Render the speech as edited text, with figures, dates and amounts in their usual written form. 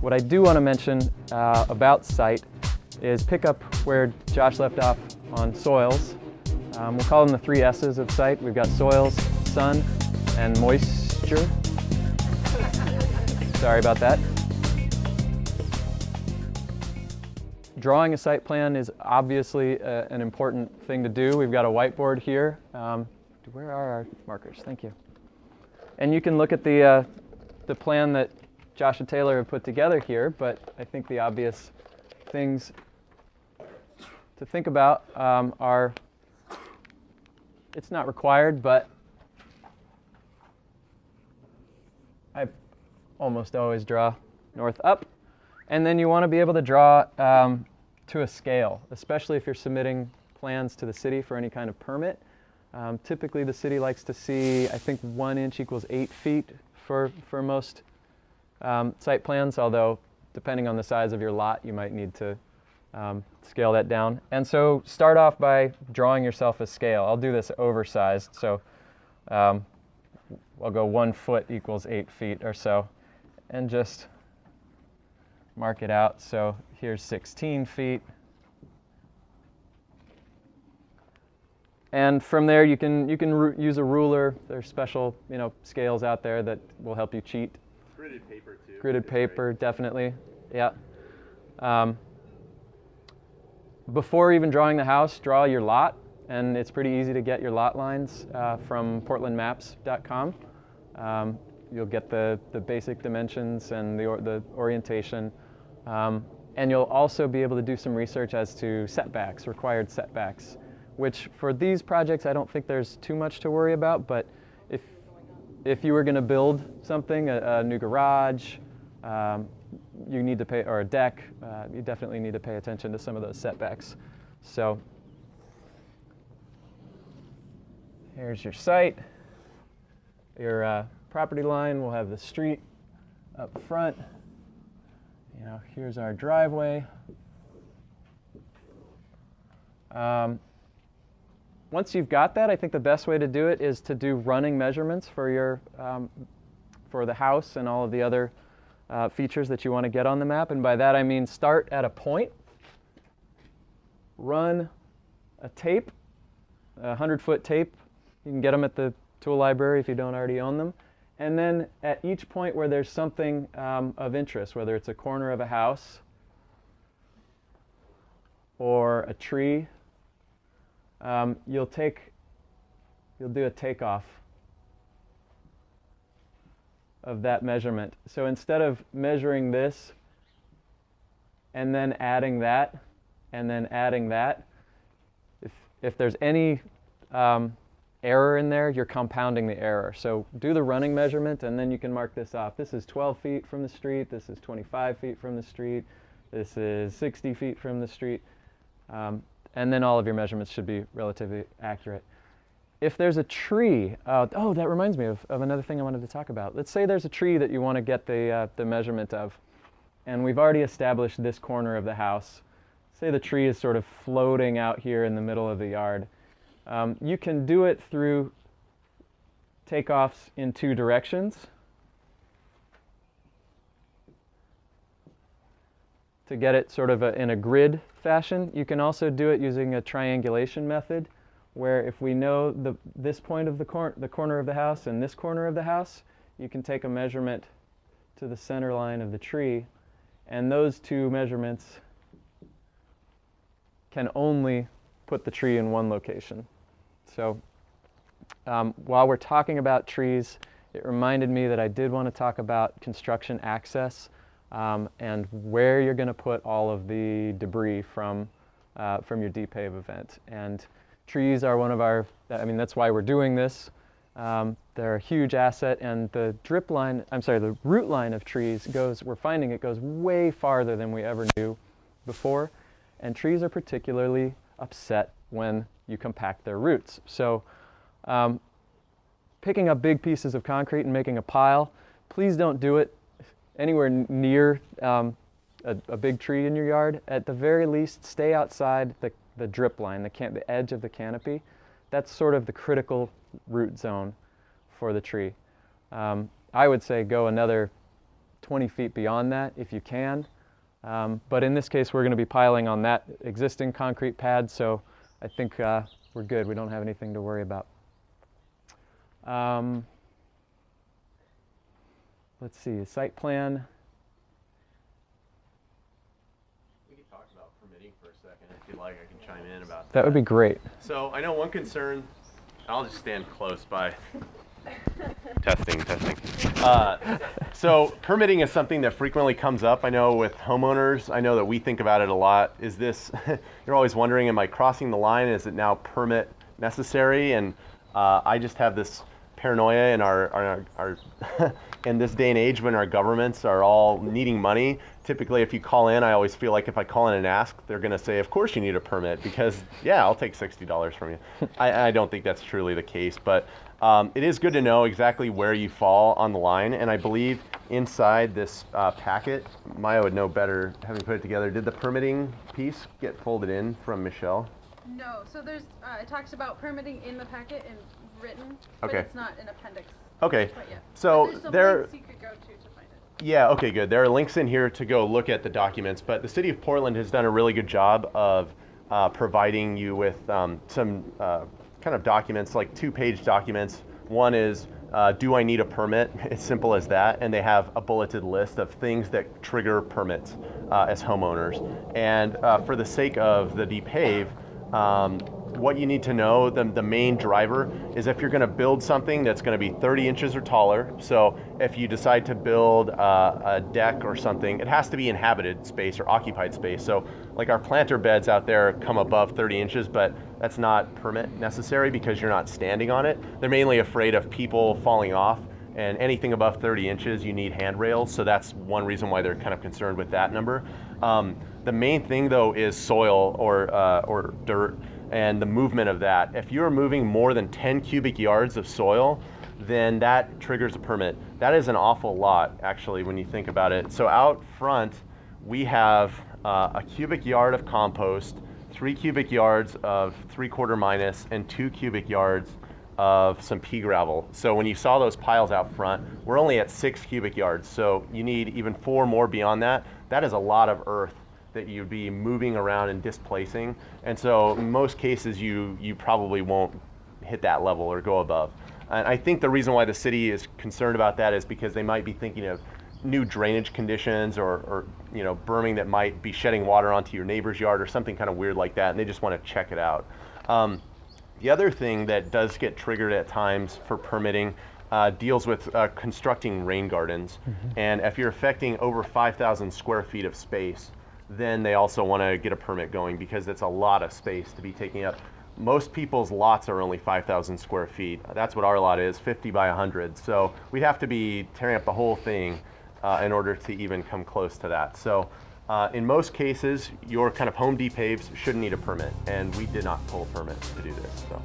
What I do want to mention about site is pick up where Josh left off on soils. We'll call them the 3 S's of site. We've got soils, sun, and moisture. Sorry about that. Drawing a site plan is obviously an important thing to do. We've got a whiteboard here. Where are our markers? Thank you. And you can look at the plan that Josh and Taylor have put together here, but I think the obvious things to think about are, it's not required, but I almost always draw north up. And then you want to be able to draw to a scale, especially if you're submitting plans to the city for any kind of permit. Typically the city likes to see, I think 1 inch equals 8 feet for most site plans, although depending on the size of your lot, you might need to scale that down. And so start off by drawing yourself a scale. I'll do this oversized, so I'll go 1 foot equals 8 feet or so, and just mark it out. So here's 16 feet. And from there, you can use a ruler. There's special scales out there that will help you cheat. Gridded paper too. Gridded paper, definitely. Yeah. Before even drawing the house, draw your lot, and it's pretty easy to get your lot lines from portlandmaps.com. You'll get the basic dimensions and the orientation, and you'll also be able to do some research as to setbacks, required setbacks, which for these projects I don't think there's too much to worry about, but if you were going to build something, a new garage, you need to pay, or a deck, you definitely need to pay attention to some of those setbacks. So here's your site. Your property line will have the street up front. Here's our driveway. Once you've got that, I think the best way to do it is to do running measurements for your for the house and all of the other features that you want to get on the map. And by that I mean start at a point, run a tape, a 100-foot tape. You can get them at the tool library if you don't already own them. And then at each point where there's something of interest, whether it's a corner of a house or a tree, you'll do a takeoff of that measurement. So instead of measuring this and then adding that and then adding that, if there's any error in there, you're compounding the error. So do the running measurement, and then you can mark this off. This is 12 feet from the street, this is 25 feet from the street, this is 60 feet from the street. And then all of your measurements should be relatively accurate. If there's a tree, oh, that reminds me of another thing I wanted to talk about. Let's say there's a tree that you want to get the measurement of, and we've already established this corner of the house. Say the tree is sort of floating out here in the middle of the yard. You can do it through takeoffs in 2 directions. To get it sort of in a grid fashion. You can also do it using a triangulation method, where if we know this point of the corner of the house and this corner of the house, you can take a measurement to the center line of the tree, and those 2 measurements can only put the tree in one location. So while we're talking about trees, it reminded me that I did want to talk about construction access and where you're going to put all of the debris from your Depave event. And trees are one of our, that's why we're doing this. They're a huge asset, and the the root line of trees we're finding it goes way farther than we ever knew before. And trees are particularly upset when you compact their roots. So picking up big pieces of concrete and making a pile, please don't do it anywhere near a big tree in your yard. At the very least, stay outside the drip line, the edge of the canopy. That's sort of the critical root zone for the tree. I would say go another 20 feet beyond that if you can. But in this case, we're going to be piling on that existing concrete pad, so I think we're good. We don't have anything to worry about. Let's see, a site plan. We can talk about permitting for a second. If you'd like, I can chime in about that. That would be great. So I know one concern, I'll just stand close by. Testing. So permitting is something that frequently comes up. I know with homeowners, I know that we think about it a lot. Is this, you're always wondering, am I crossing the line? Is it now permit necessary? And I just have this paranoia in our in this day and age when our governments are all needing money. Typically, if you call in, I always feel like if I call in and ask, they're going to say, of course you need a permit, because yeah, I'll take $60 from you. I don't think that's truly the case, but it is good to know exactly where you fall on the line. And I believe inside this packet, Maya would know better having put it together. Did the permitting piece get folded in from Michelle? No, so there's, it talks about permitting in the packet and written, but Okay. it's not an appendix. Okay, But yeah. so But there's some there. links you could go to find it. Yeah, okay, good. There are links in here to go look at the documents, but the City of Portland has done a really good job of providing you with some kind of documents, like 2-page documents. One is, do I need a permit? It's simple as that, and they have a bulleted list of things that trigger permits as homeowners. And for the sake of the Depave, what you need to know, the main driver, is if you're going to build something that's going to be 30 inches or taller. So if you decide to build a deck or something, it has to be inhabited space or occupied space. So like our planter beds out there come above 30 inches, but that's not permit necessary because you're not standing on it. They're mainly afraid of people falling off, and anything above 30 inches, you need handrails. So that's one reason why they're kind of concerned with that number. The main thing though is soil or dirt and the movement of that. If you're moving more than 10 cubic yards of soil, then that triggers a permit. That is an awful lot, actually, when you think about it. So out front, we have a cubic yard of compost, 3 cubic yards of 3/4 minus, and 2 cubic yards of some pea gravel. So when you saw those piles out front, we're only at 6 cubic yards. So you need even 4 more beyond that. That is a lot of earth that you'd be moving around and displacing. And so in most cases, you probably won't hit that level or go above. And I think the reason why the city is concerned about that is because they might be thinking of new drainage conditions or berming that might be shedding water onto your neighbor's yard or something kind of weird like that, and they just want to check it out. The other thing that does get triggered at times for permitting deals with constructing rain gardens. Mm-hmm. And if you're affecting over 5,000 square feet of space, then they also want to get a permit going because it's a lot of space to be taking up. Most people's lots are only 5,000 square feet. That's what our lot is, 50 by 100. So we'd have to be tearing up the whole thing in order to even come close to that. So in most cases, your kind of home depaves shouldn't need a permit, and we did not pull a permit to do this. So.